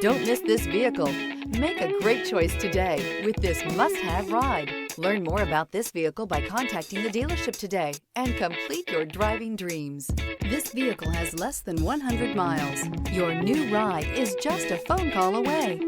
Don't miss this vehicle. Make a great choice today with this must-have ride. Learn more about this vehicle by contacting the dealership today and complete your driving dreams. This vehicle has less than 100 miles. Your new ride is just a phone call away.